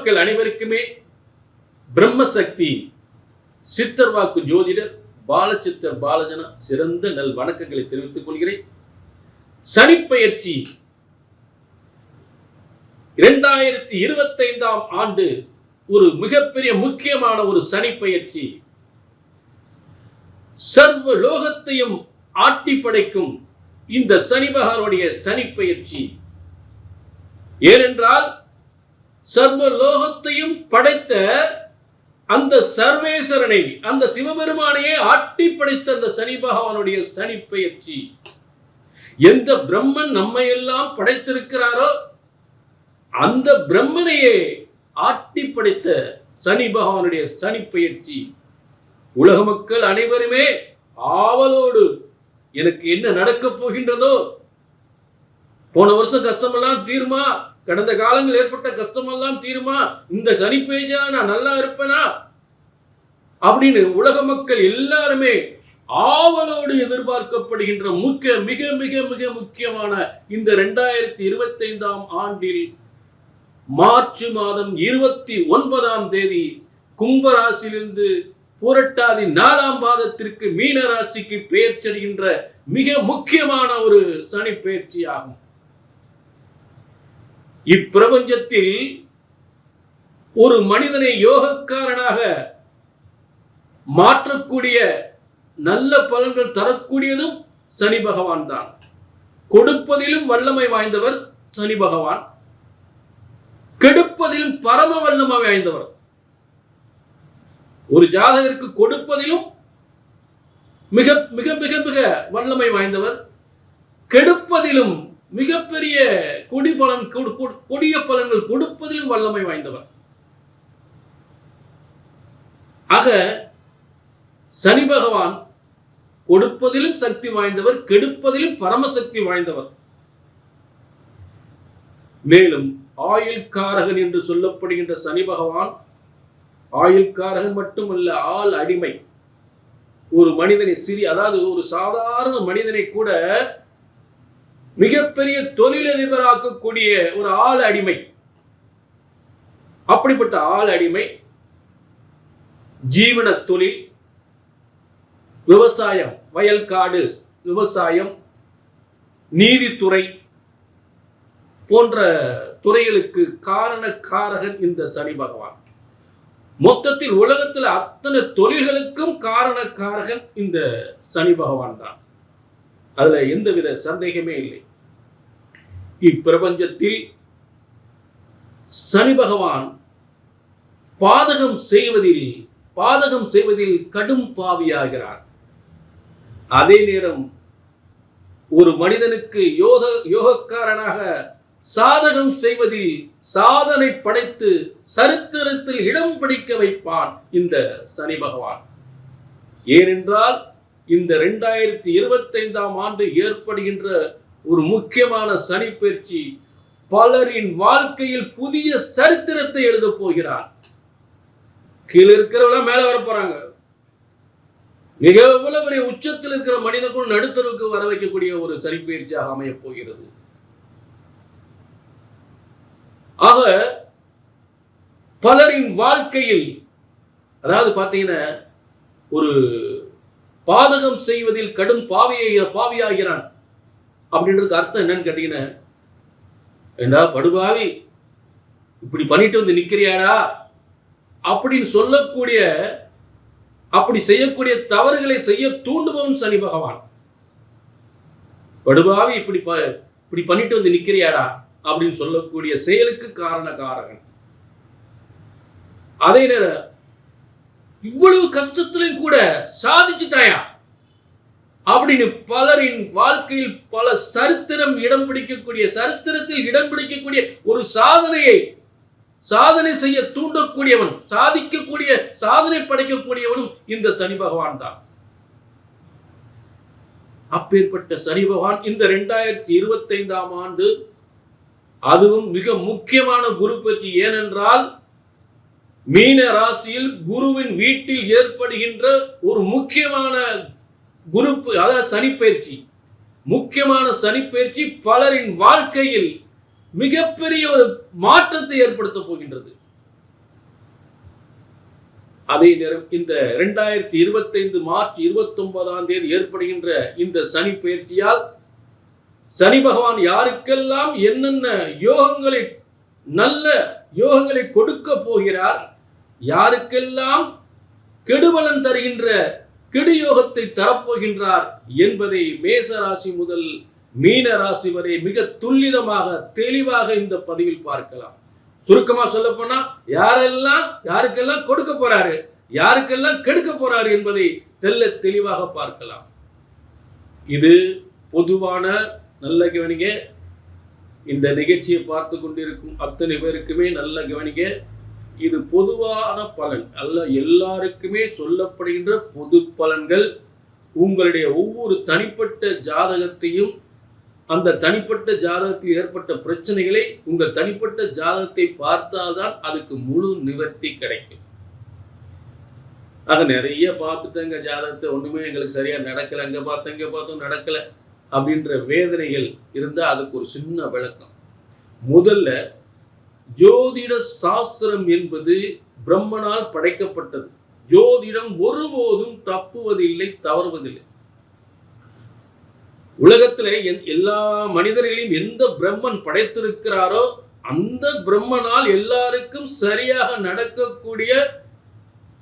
மக்கள் அனைவருக்குமே பிரம்மசக்தி சித்தர் வாக்கு ஜோதிடர் பாலச்சித்தர் பாலஜனா சிறந்த நல் வணக்கங்களை தெரிவித்துக் கொள்கிறேன். சனிப்பெயர்ச்சி 2025 ஆண்டு ஒரு மிகப்பெரிய முக்கியமான ஒரு சனிப்பெயர்ச்சி. சர்வ லோகத்தையும் ஆட்டி படைக்கும் இந்த சனி பகவானுடைய சனிப்பெயர்ச்சி. ஏனென்றால் சர்வ லோகத்தையும் படைத்த அந்த சர்வேஸ்வரனை, அந்த சிவபெருமானையே ஆட்டி படைத்த அந்த சனி பகவானுடைய சனிப்பெயர்ச்சி. எந்த பிரம்மன் நம்மை எல்லாம் படைத்திருக்கிறாரோ அந்த பிரம்மனையே ஆட்டி படைத்த சனி பகவானுடைய சனிப்பெயர்ச்சி. உலக மக்கள் அனைவருமே ஆவலோடு எனக்கு என்ன நடக்கப் போகின்றதோ, போன வருஷம் கஷ்டமெல்லாம் தீருமா, கடந்த காலங்கள் ஏற்பட்ட கஷ்டமெல்லாம் தீருமா, இந்த சனிப்பெயர்ச்சியா நான் நல்லா இருப்பேனா அப்படின்னு உலக மக்கள் எல்லாருமே ஆவலோடு எதிர்பார்க்கப்படுகின்ற மிக மிக மிக முக்கியமான இந்த 2025 ஆண்டில் மார்ச் மாதம் 29ஆம் தேதி கும்பராசியிலிருந்து புரட்டாதி 4ஆம் பாதத்திற்கு மீன ராசிக்கு பெயர்ச்செடுகின்ற மிக முக்கியமான ஒரு சனி பெயர்ச்சி ஆகும். இப்பிரபஞ்சத்தில் ஒரு மனிதனை யோகக்காரனாக மாற்றக்கூடிய நல்ல பலன்கள் தரக்கூடியதும் சனி பகவான் தான். கொடுப்பதிலும் வல்லமை வாய்ந்தவர் சனி பகவான், கெடுப்பதிலும் பரம வல்லமை வாய்ந்தவர். ஒரு ஜாதகருக்கு கொடுப்பதிலும் மிக மிக மிக மிக வல்லமை வாய்ந்தவர், கெடுப்பதிலும் மிகப்பெரிய கொடிய பலன்கள் கொடுப்பதிலும் வல்லமை வாய்ந்தவர். ஆக சனி பகவான் கொடுப்பதிலும் சக்தி வாய்ந்தவர், கெடுப்பதிலும் பரமசக்தி வாய்ந்தவர். மேலும் ஆயுள்காரகன் என்று சொல்லப்படுகின்ற சனி பகவான் ஆயுள்காரகன் மட்டுமல்ல, ஆள் அடிமை. ஒரு மனிதனை அதாவது ஒரு சாதாரண மனிதனை கூட மிகப்பெரிய தொழிலதிபராக்கக்கூடிய ஒரு ஆள் அடிமை. அப்படிப்பட்ட ஆள் அடிமை ஜீவன தொழில், விவசாயம், வயல்காடு விவசாயம், நீதித்துறை போன்ற துறைகளுக்கு காரணக்காரகன் இந்த சனி பகவான். மொத்தத்தில் உலகத்தில் அத்தனை தொழில்களுக்கும் காரணக்காரகன் இந்த சனி பகவான் தான். அதுல எந்தவித சந்தேகமே இல்லை. இப்பிரபஞ்சத்தில் சனி பகவான் பாதகம் செய்வதில் கடும் பாவியாகிறார். அதே நேரம் ஒரு மனிதனுக்கு யோகக்காரனாக சாதகம் செய்வதில் சாதனை படைத்து சரித்திரத்தில் இடம் பிடிக்க வைப்பான் இந்த சனி பகவான். ஏனென்றால் இந்த 2025 ஆண்டு ஏற்படுகின்ற ஒரு முக்கியமான சனி பெயர்ச்சி பலரின் வாழ்க்கையில் புதிய சரித்திரத்தை எழுத போகிறார். கீழே இருக்கிறவங்க மேல வர போறாங்க. மிக பெரிய உச்சத்தில் இருக்கிற மனிதர்கள் நடுத்தருக்கு வர வைக்கக்கூடிய ஒரு சனி பெயர்ச்சியாக அமைய போகிறது. ஆக பலரின் வாழ்க்கையில், அதாவது பார்த்தீங்கன்னா, ஒரு பாதகம் செய்வதில் கடும் பாவியாகிறான் அப்படின்றதுக்கு அர்த்தம் என்னன்னு கேட்டீங்கன்னா, ஏண்டா படுபாவி இப்படி பண்ணிட்டு வந்து நிக்கிறியாடா அப்படின்னு சொல்லக்கூடிய, அப்படி செய்யக்கூடிய தவறுகளை செய்ய தூண்டுபவன் சனி பகவான். படுபாவி இப்படி பண்ணிட்டு வந்து நிக்கிறியாடா அப்படின்னு சொல்லக்கூடிய செயலுக்கு காரணக்காரகன். அதே நேரம் இவ்வளவு கஷ்டத்திலும் கூட சாதிச்சுட்டாயா அப்படின்னு பலரின் வாழ்க்கையில் பல சரித்திரத்தில் இடம் பிடிக்கக்கூடிய ஒரு சாதனை செய்ய தூண்டக்கூடியவன், சாதனை படைக்கக்கூடியவனும் இந்த சனி பகவான் தான். அப்பேற்பட்ட சனி பகவான் இந்த 2025 ஆண்டு, அதுவும் மிக முக்கியமான குரு பயிற்சி. ஏனென்றால் மீன ராசியில் குருவின் வீட்டில் ஏற்படுகின்ற ஒரு முக்கியமான அதாவது சனிப்பெயர்ச்சி, முக்கியமான சனிப்பெயர்ச்சி பலரின் வாழ்க்கையில் மிகப்பெரிய ஒரு மாற்றத்தை ஏற்படுத்த போகின்றது. அதே நேரம் இந்த 2025 மார்ச் 29 ஏற்படுகின்ற இந்த சனி பயிற்சியால் சனி பகவான் யாருக்கெல்லாம் என்னென்ன யோகங்களை நல்ல யோகங்களை கொடுக்க போகிறார், யாருக்கெல்லாம் கெடுபலன் தருகின்ற கெடு யோகத்தை தரப்போகின்றார் என்பதை மேச ராசி முதல் மீன ராசி வரை மிக துல்லிதமாக தெளிவாக இந்த பதிவில் பார்க்கலாம். சுருக்கமா சொல்ல போனா யாருக்கெல்லாம் கொடுக்க போறாரு, யாருக்கெல்லாம் கெடுக்க போறாரு என்பதை தெளிவாக பார்க்கலாம். இது பொதுவான நல்ல கவனிங்க. இந்த நிகழ்ச்சியை பார்த்து கொண்டிருக்கும் அத்தனை பேருக்குமே நல்ல கவனிங்க. இது பொதுவான பலன் அல்ல, எல்லாருக்குமே சொல்லப்படுகின்ற பொது பலன்கள். உங்களுடைய ஒவ்வொரு தனிப்பட்ட ஜாதகத்தையும், அந்த தனிப்பட்ட ஜாதகத்தில் ஏற்பட்ட பிரச்சனைகளை உங்கள் தனிப்பட்ட ஜாதகத்தை பார்த்தால்தான் அதுக்கு முழு நிவர்த்தி கிடைக்கும். ஆக நிறைய பார்த்துட்டேங்க ஜாதகத்தை, ஒண்ணுமே எங்களுக்கு சரியா நடக்கல, அங்க பார்த்தோம் நடக்கல அப்படின்ற வேதனைகள் இருந்தால் அதுக்கு ஒரு சின்ன விளக்கம். முதல்ல, ஜோதிட சாஸ்திரம் என்பது பிரம்மனால் படைக்கப்பட்டது. ஜோதிடம் ஒருபோதும் தப்புவதில்லை, தவறுவதில்லை. உலகத்திலே எல்லா மனிதர்களையும் எந்த பிரம்மன் படைத்திருக்கிறாரோ அந்த பிரம்மனால் எல்லாருக்கும் சரியாக நடக்கக்கூடிய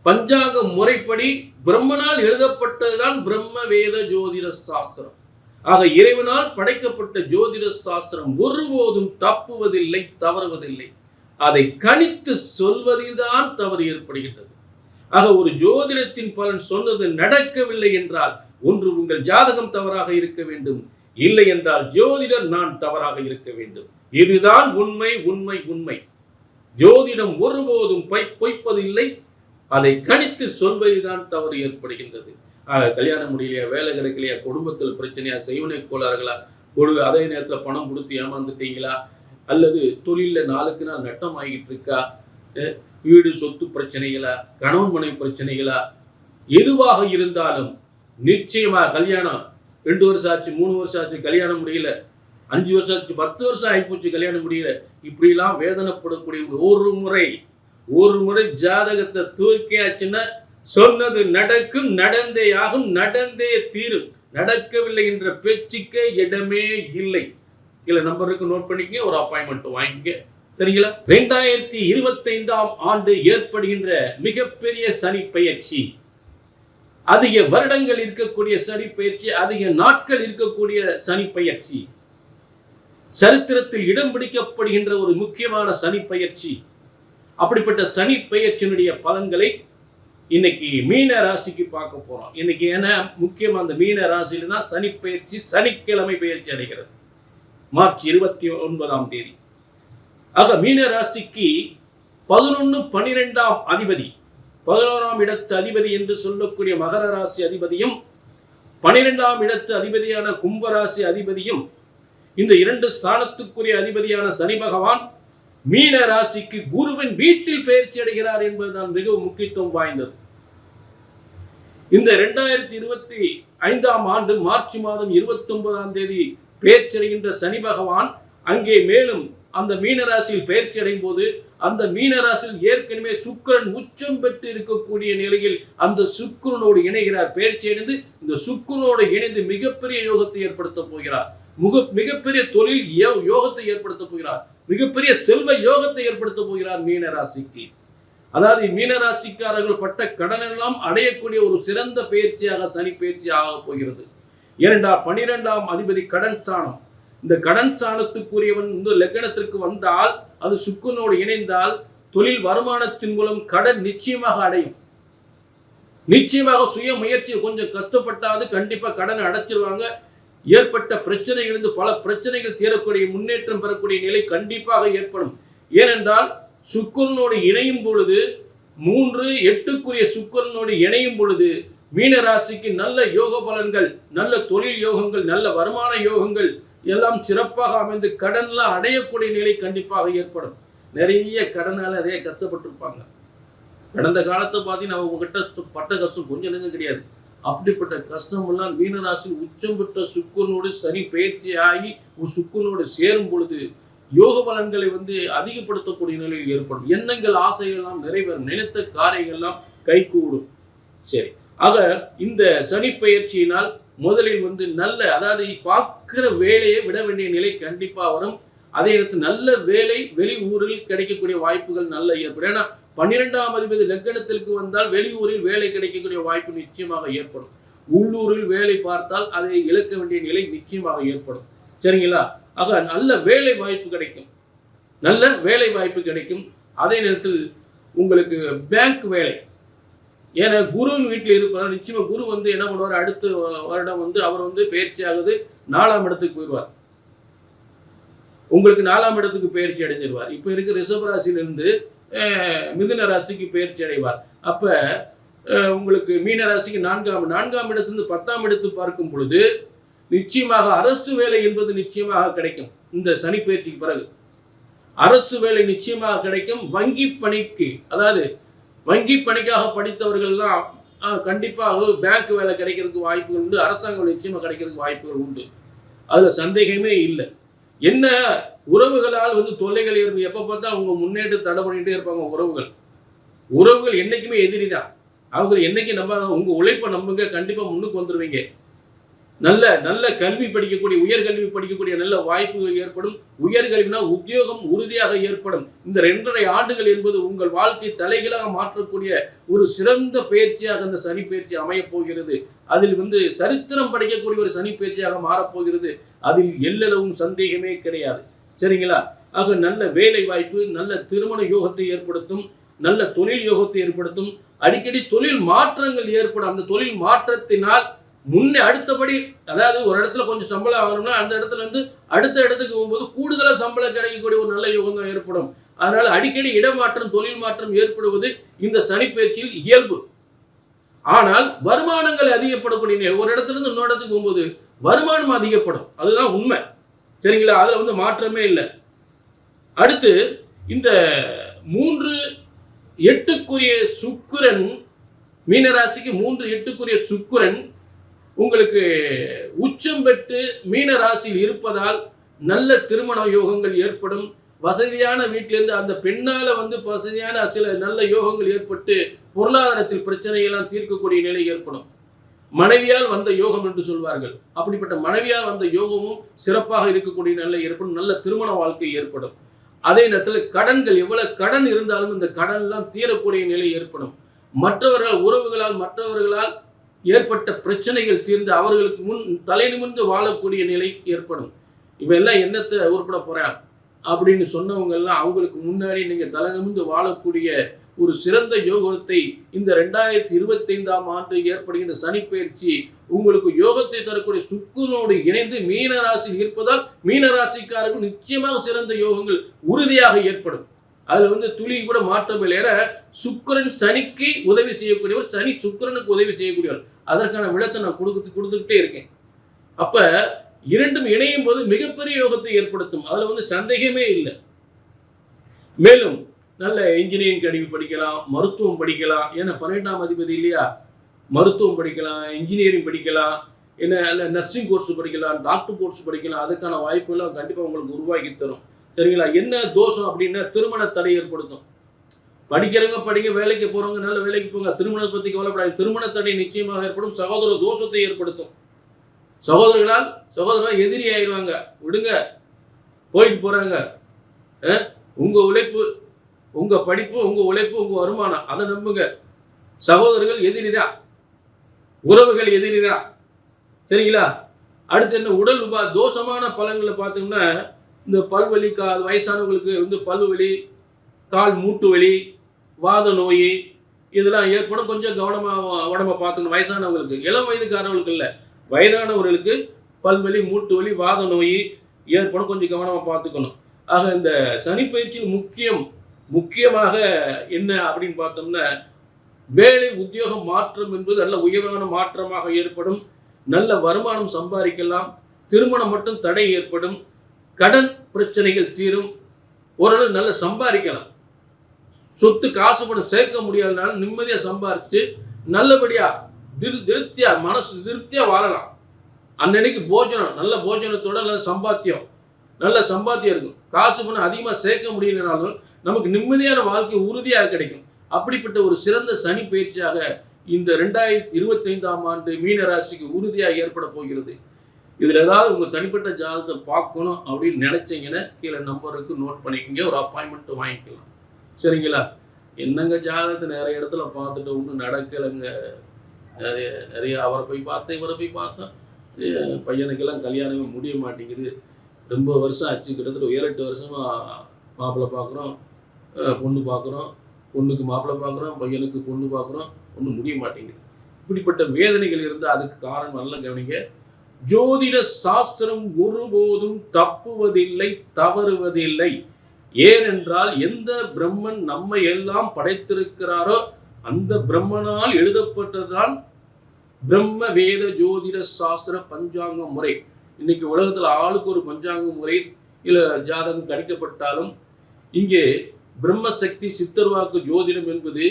பஞ்சாங்க முறைப்படி பிரம்மனால் எழுதப்பட்டதுதான் பிரம்ம வேத ஜோதிட சாஸ்திரம். ஆக இறைவனால் படைக்கப்பட்ட ஜோதிட சாஸ்திரம் ஒருபோதும் தப்புவதில்லை, தவறுவதில்லை. அதை கணித்து சொல்வதில்தான் தவறு ஏற்படுகின்றது. ஆக ஒரு ஜோதிடத்தின் பலன் சொன்னது நடக்கவில்லை என்றால் ஒன்று உங்கள் ஜாதகம் தவறாக இருக்க வேண்டும், இல்லை என்றால் ஜோதிடர் நான் தவறாக இருக்க வேண்டும். இதுதான் உண்மை உண்மை உண்மை. ஜோதிடம் ஒருபோதும் பொய்ப்பதில்லை, அதை கணித்து சொல்வதுதான் தவறு ஏற்படுகின்றது. கல்யாணம் முடியலையா, வேலை கிடைக்கலையா, குடும்பத்தில் பிரச்சனையா, செய்வனை கோளாறுகளா, அதே நேரத்தில் பணம் கொடுத்து ஏமாந்துட்டீங்களா, அல்லது தொழிலில் நாளுக்கு நாள் நட்டம் ஆகிட்டு இருக்கா, வீடு சொத்து பிரச்சனைகளா, கணவன் மனைவி பிரச்சனைகளா, எதுவாக இருந்தாலும் நிச்சயமா கல்யாணம் 2 வருஷம் ஆச்சு, 3 வருஷம் ஆச்சு, கல்யாணம் முடியல, 5 வருஷம் ஆச்சு, 10 வருஷம் ஆகிப்போச்சு, கல்யாணம் முடியல, இப்படிலாம் வேதனைப்படக்கூடிய ஒரு முறை ஜாதகத்தை தூக்கியாச்சுன்னா சொன்னது நடக்கும், நடந்தே ஆகும், நடந்தே தீரும். நடக்கவில்லை என்ற பேச்சுக்கே இடமே இல்லை. இல்ல நம்பருக்கு நோட் பண்ணிக்க, ஒரு அப்பாயின்மெண்ட் வாங்கிக்க, சரிங்களா? 2025 ஏற்படுகின்ற மிகப்பெரிய சனி பயிற்சி, அதிக வருடங்கள் இருக்கக்கூடிய சனி பயிற்சி, அதிக நாட்கள் இருக்கக்கூடிய சனி பயிற்சி, சரித்திரத்தில் இடம் பிடிக்கப்படுகின்ற ஒரு முக்கியமான சனி பயிற்சி. அப்படிப்பட்ட சனி பயிற்சியினுடைய பலன்களை இன்னைக்கு மீன ராசிக்கு பார்க்க போறோம். இன்னைக்கு ஏன்னா முக்கியமா அந்த மீன ராசியில தான் சனி பயிற்சி, சனிக்கிழமை பயிற்சி அடைகிறது, மார்ச் 29. ஆக மீன ராசிக்கு 11-12 அதிபதி, 11ஆம் இடத்து அதிபதி என்று சொல்லக்கூடிய மகர ராசி அதிபதியும் 12ஆம் இடத்து அதிபதியான கும்பராசி அதிபதியும் இந்த 2 ஸ்தானத்துக்குரிய அதிபதியான சனி பகவான் மீன ராசிக்கு குருவின் வீட்டில் பயிற்சி அடைகிறார் என்பதுதான் மிகவும் முக்கியத்துவம் வாய்ந்தது. இந்த 2025 மார்ச் மாதம் 29 பயிற்சி அடைகின்ற சனி பகவான் அங்கே மேலும் அந்த மீன ராசியில் பயிற்சி அடையும் போது அந்த மீன ராசியில் ஏற்கனவே சுக்கிரன் உச்சம் பெற்று இருக்கக்கூடிய நிலையில் அந்த சுக்கிரனோடு இணைகிறார். பயிற்சி அடைந்து இந்த சுக்கிரனோடு இணைந்து மிகப்பெரிய யோகத்தை ஏற்படுத்த போகிறார். மிகப்பெரிய தொழில் யோகத்தை ஏற்படுத்த போகிறார். மிகப்பெரிய செல்வ யோகத்தை ஏற்படுத்த போகிறார் மீன ராசிக்கு. அதாவது மீன ராசிக்காரர்கள் பட்ட கடனெல்லாம் அடையக்கூடிய ஒரு சிறந்த பயிற்சியாக சனி பயிற்சி ஆக போகிறது. ஏனென்றால் 12ஆம் அதிபதி கடன் ஸ்தானம். இந்த கடன் ஸ்தானத்துக்குரியவன் இந்த லக்னத்திற்கு வந்தால், அது சுக்கிரனோடு இணைந்தால் தொழில் வருமானத்தின் மூலம் கடன் நிச்சயமாக அடையும். நிச்சயமாக சுய முயற்சி கொஞ்சம் கஷ்டப்பட்டாது கண்டிப்பா கடனை அடைச்சிருவாங்க. ஏற்பட்ட பிரச்சனைகளிலிருந்து பல பிரச்சனைகள் தீரக்கூடிய முன்னேற்றம் பெறக்கூடிய நிலை கண்டிப்பாக ஏற்படும். ஏனென்றால் சுக்கிரனோடு இணையும் பொழுது 3-8 சுக்கிரனோடு இணையும் பொழுது மீன ராசிக்கு நல்ல யோக பலன்கள், நல்ல தொழில் யோகங்கள், நல்ல வருமான யோகங்கள் எல்லாம் சிறப்பாக அமைந்து கடன்லாம் அடையக்கூடிய நிலை கண்டிப்பாக ஏற்படும். நிறைய கடனால நிறைய கஷ்டப்பட்டிருப்பாங்க. கடந்த காலத்தை பார்த்தீங்கன்னா உங்ககிட்ட பட்ட கஷ்டம் கொஞ்சம் நெஞ்சம் கிடையாது. அப்படிப்பட்ட கஷ்டம் எல்லாம் மீனராசி உச்சம் பெற்ற சுக்கிரனோடு சனி பயிற்சி ஆகி சுக்கிரனோடு சேரும் பொழுது யோக பலன்களை அதிகப்படுத்தக்கூடிய நிலையில் ஏற்படும். எண்ணங்கள் ஆசைகள் எல்லாம் நிறைவேறும். நினைத்த காரியங்கள் எல்லாம் கைகூடும். சரி, ஆக இந்த சனி பெயர்ச்சியினால் முதலில் நல்ல, அதாவது பார்க்கிற வேலையை விட வேண்டிய நிலை கண்டிப்பா வரும். அதே நேரத்தில் நல்ல வேலை வெளி ஊரில் கிடைக்கக்கூடிய வாய்ப்புகள் நல்ல ஏற்படும். ஏன்னா 12ஆம் அதிபதி லக்னத்திற்கு வந்தால் வெளியூரில் வேலை கிடைக்கக்கூடிய வாய்ப்பு நிச்சயமாக ஏற்படும். உள்ளூரில் வேலை பார்த்தால் அதை இழக்க வேண்டிய நிலை நிச்சயமாக ஏற்படும். சரிங்களா? ஆக நல்ல வேலை வாய்ப்பு கிடைக்கும், நல்ல வேலை வாய்ப்பு கிடைக்கும். அதே நேரத்தில் உங்களுக்கு பேங்க் வேலை, ஏன்னா குருவின் வீட்டில் இருப்பதால் நிச்சயமா குரு என்ன பண்ணுவார், அடுத்த வருடம் அவர் பயிற்சி ஆகுது 4ஆம் இடத்துக்கு போயிடுவார். உங்களுக்கு 4ஆம் இடத்துக்கு பயிற்சி அடைஞ்சிருவார். இப்போ இருக்க ரிஷப ராசியிலிருந்து மிதுன ராசிக்கு பயிற்சி அடைவார். அப்ப உங்களுக்கு மீன ராசிக்கு 4ஆம் இடத்திலிருந்து 10ஆம் இடத்து பார்க்கும் பொழுது நிச்சயமாக அரசு வேலை என்பது நிச்சயமாக கிடைக்கும். இந்த சனி பயிற்சிக்கு பிறகு அரசு வேலை நிச்சயமாக கிடைக்கும். வங்கி பணிக்கு, அதாவது வங்கி பணிக்காக படித்தவர்கள்லாம் கண்டிப்பாக பேங்க் வேலை கிடைக்கிறதுக்கு வாய்ப்புகள் உண்டு. அரசாங்கம் நிச்சயமாக கிடைக்கிறதுக்கு வாய்ப்புகள் உண்டு, அதுல சந்தேகமே இல்லை. என்ன உறவுகளால் தொல்லைகள் ஏற்படும். எப்போ பார்த்தா அவங்க முன்னேற்ற தடை பண்ணிகிட்டே இருப்பாங்க. உறவுகள் என்னைக்குமே எதிரி தான். அவங்க என்னைக்கு நம்பாத, உங்கள் உழைப்பை நம்புங்க, கண்டிப்பாக முன்னுக்கு வந்துடுவீங்க. நல்ல நல்ல கல்வி படிக்கக்கூடிய, உயர்கல்வி படிக்கக்கூடிய நல்ல வாய்ப்புகள் ஏற்படும். உயர்கல்வினா உத்தியோகம் உறுதியாக ஏற்படும். இந்த 2.5 ஆண்டுகள் என்பது உங்கள் வாழ்க்கை தலைகளாக மாற்றக்கூடிய ஒரு சிறந்த பயிற்சியாக அந்த சனி பயிற்சி அமையப் போகிறது. அதில் சரித்திரம் படைக்கக்கூடிய ஒரு சனி பயிற்சியாக மாறப்போகிறது. அதில் எல்லளவும் சந்தேகமே கிடையாது. சரிங்களா? ஆக நல்ல வேலை வாய்ப்பு, நல்ல திருமண யோகத்தை ஏற்படுத்தும், நல்ல தொழில் யோகத்தை ஏற்படுத்தும். அடிக்கடி தொழில் மாற்றங்கள் ஏற்படும். அந்த தொழில் மாற்றத்தினால் முன்னே அடுத்தபடி, அதாவது ஒரு இடத்துல கொஞ்சம் சம்பளம் ஆகணும்னா அந்த இடத்துல அடுத்த இடத்துக்கு போகும்போது கூடுதலாக சம்பளம் கிடைக்கக்கூடிய ஒரு நல்ல யோகம் தான் ஏற்படும். அதனால அடிக்கடி இடமாற்றம், தொழில் மாற்றம் ஏற்படுவது இந்த சனி பயிற்சியில் இயல்பு. ஆனால் வருமானங்கள் அதிகப்படக்கூடிய, ஒரு இடத்துல இருந்து இன்னொரு இடத்துக்கு போகும்போது வருமானம் அதிகப்படும், அதுதான் உண்மை. சரிங்களா? அதுல மாற்றமே இல்லை. அடுத்து இந்த 3-8க்குரிய சுக்கிரன், மீனராசிக்கு 3-8க்குரிய சுக்கிரன் உங்களுக்கு உச்சம் பெற்று மீன ராசியில் இருப்பதால் நல்ல திருமண யோகங்கள் ஏற்படும். வசதியான வீட்டிலிருந்து அந்த பெண்ணால வசதியான சில நல்ல யோகங்கள் ஏற்பட்டு பொருளாதாரத்தில் பிரச்சனையெல்லாம் தீர்க்கக்கூடிய நிலை ஏற்படும். மனைவியால் வந்த யோகம் என்று சொல்வார்கள். அப்படிப்பட்ட மனைவியால் வந்த யோகமும் சிறப்பாக இருக்கக்கூடிய நிலை ஏற்படும். நல்ல திருமண வாழ்க்கை ஏற்படும். அதே நேரத்தில் கடன்கள், எவ்வளவு கடன் இருந்தாலும் இந்த கடன் எல்லாம் தீரக்கூடிய நிலை ஏற்படும். மற்றவர்களால் ஏற்பட்ட பிரச்சனைகள் தீர்ந்து அவர்களுக்கு முன் தலை நிமிர்ந்து வாழக்கூடிய நிலை ஏற்படும். இவையெல்லாம் என்னத்தை உருப்பட போறான் அப்படின்னு சொன்னவங்க எல்லாம் அவங்களுக்கு முன்னாடி நீங்க தலை நிமிர்ந்து வாழக்கூடிய ஒரு சிறந்த யோகத்தை இந்த 2025ஆம் ஆண்டு ஏற்படுகின்ற சனி பயிற்சி உங்களுக்கு யோகத்தை தரக்கூடிய சுக்கிரனோடு இணைந்து மீனராசியில் இருப்பதால் மீனராசிக்காரர்கள் நிச்சயமாக சிறந்த யோகங்கள் உறுதியாக ஏற்படும். அதுல துளி கூட மாற்றம் இல்லை. ஏன்னா சுக்கிரன் சனிக்கு உதவி செய்யக்கூடியவர், சனி சுக்கிரனுக்கு உதவி செய்யக்கூடியவர். அதற்கான விளக்கத்தை நான் கொடுத்துக்கிட்டே இருக்கேன். அப்ப இரண்டும் இணையும் போது மிகப்பெரிய யோகத்தை ஏற்படுத்தும். அதுல சந்தேகமே இல்லை. மேலும் நல்ல இன்ஜினியரிங் கல்வி படிக்கலாம், மருத்துவம் படிக்கலாம். ஏன்னா 12ஆம் அதிபதி இல்லையா? மருத்துவம் படிக்கலாம், இன்ஜினியரிங் படிக்கலாம், என்ன நர்சிங் கோர்ஸ் படிக்கலாம், டாக்டர் கோர்ஸ் படிக்கலாம். அதுக்கான வாய்ப்புலாம் கண்டிப்பாக உங்களுக்கு உருவாக்கி தரும். சரிங்களா? என்ன தோஷம் அப்படின்னா திருமண தடை ஏற்படுத்தும். படிக்கிறவங்க படிங்க, வேலைக்கு போறவங்க நல்ல வேலைக்கு போங்க, திருமணத்தை பற்றி கவலைப்படாது. திருமண தடை நிச்சயமாக ஏற்படும். சகோதர தோஷத்தை ஏற்படுத்தும். சகோதரர்கள் எதிரி ஆயிடுவாங்க. விடுங்க, போயிட்டு போறாங்க. உங்க உழைப்பு, உங்க படிப்பு, உங்க உழைப்பு, உங்க வருமானம், அதை நம்புங்க. சகோதரர்கள் எதிரிதான், உறவுகள் எதிரிதான். சரிங்களா? அடுத்து என்ன, உடல் தோஷமான பலன்களை பார்த்தோம்னா இந்த பல்வலி, வயசானவங்களுக்கு பல்வலி, கால் மூட்டு வலி, வாத நோய் இதெல்லாம் ஏற்படும். கொஞ்சம் கவனமாக உடம்பை பார்த்துக்கணும். வயசானவங்களுக்கு, இளம் வயதுக்காரவர்களுக்கு இல்லை, வயதானவர்களுக்கு பல்வலி, மூட்டு வலி, வாத நோய் ஏற்படும். கொஞ்சம் கவனமாக பார்த்துக்கணும். ஆக இந்த சனி பயிற்சியில் முக்கியமாக என்ன அப்படின்னு பார்த்தோம்னா வேலை உத்தியோக மாற்றம் என்பது நல்ல உயர்வான மாற்றமாக ஏற்படும். நல்ல வருமானம் சம்பாதிக்கலாம். திருமணம் மட்டும் தடை ஏற்படும். கடன் பிரச்சனைகள் தீரும். ஓரளவு நல்ல சம்பாதிக்கலாம். சொத்து காசு பணம் சேர்க்க முடியாதனால நிம்மதியாக சம்பாரிச்சு நல்லபடியா திருப்தியா, மனசு திருப்தியா வாழலாம். அன்னைக்கு போஜனம், நல்ல போஜனத்தோட நல்ல சம்பாத்தியம் இருக்கும். காசு பணம் அதிகமாக சேர்க்க முடியலனாலும் நமக்கு நிம்மதியான வாழ்க்கை உறுதியாக கிடைக்கும். அப்படிப்பட்ட ஒரு சிறந்த சனி பயிற்சியாக இந்த 2025ஆம் ஆண்டு மீன ராசிக்கு உறுதியாக ஏற்பட போகிறது. இதுல ஏதாவது உங்க தனிப்பட்ட ஜாதகத்தை பார்க்கணும் அப்படின்னு நினைச்சீங்கன்னா கீழே நம்பருக்கு நோட் பண்ணிக்கங்க, ஒரு அப்பாயின்மெண்ட் வாங்கிக்கலாம். சரிங்களா? என்னங்க ஜாதகத்தை நிறைய இடத்துல பார்த்துட்டு ஒன்றும் நடக்கலைங்க. நிறைய அவரை போய் பார்த்தேன், இவரை போய் பார்த்தேன், பையனுக்கெல்லாம் கல்யாணமே முடிய மாட்டேங்குது. ரொம்ப வருஷம் ஆச்சு, கிட்டத்தட்ட 7-8 வருஷமா மாப்பிள்ளை பார்க்குறோம், பொண்ணு பார்க்குறோம், பொண்ணுக்கு மாப்பிள்ளை பார்க்குறோம், பையனுக்கு பொண்ணு பார்க்குறோம், ஒன்றும் முடிய மாட்டேங்குது. இப்படிப்பட்ட வேதனைகள் இருந்தால் அதுக்கு காரணம் நல்லா கவனிங்க. ஜோதிட சாஸ்திரம் ஒருபோதும் தப்புவதில்லை, தவறுவதில்லை. ஏனென்றால் எந்த பிரம்மன் நம்மை எல்லாம் படைத்திருக்கிறாரோ அந்த பிரம்மனால் எழுதப்பட்டதுதான் பிரம்ம வேத ஜோதிட சாஸ்திர பஞ்சாங்க முறை. இன்னைக்கு உலகத்தில் ஆளுக்கு ஒரு பஞ்சாங்க முறை இல்லை ஜாதகம் கணிக்கப்பட்டாலும் இங்கே பிரம்ம சக்தி சித்தர்வாக்கு ஜோதிடம் என்பது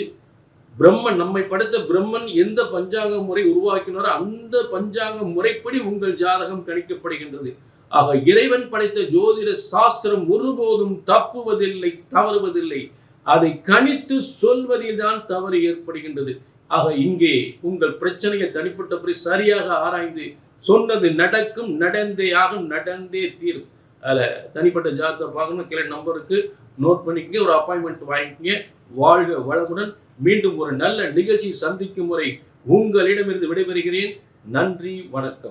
பிரம்மன் நம்மை படைத்த பிரம்மன் எந்த பஞ்சாங்க முறை உருவாக்கினாரோ அந்த பஞ்சாங்க முறைப்படி உங்கள் ஜாதகம் கணிக்கப்படுகின்றது. ஆக இறைவன் படைத்த ஜோதிட சாஸ்திரம் ஒருபோதும் தப்புவதில்லை, தவறுவதில்லை. அதை கணித்து சொல்வதில் தான் தவறு ஏற்படுகின்றது. ஆக இங்கே உங்கள் பிரச்சனையை தனிப்பட்டபடி சரியாக ஆராய்ந்து சொன்னது நடக்கும், நடந்தே ஆகும், நடந்தே தீரும். அதில் தனிப்பட்ட ஜாதகத்தை பார்க்கணும், கீழே நம்பருக்கு நோட் பண்ணிக்கங்க, ஒரு அப்பாயின்மெண்ட் வாங்கிக்கங்க. வாழ்க வளமுடன். மீண்டும் ஒரு நல்ல நிகழ்ச்சி சந்திக்கும் முறை உங்களிடமிருந்து விடைபெறுகிறேன். நன்றி, வணக்கம்.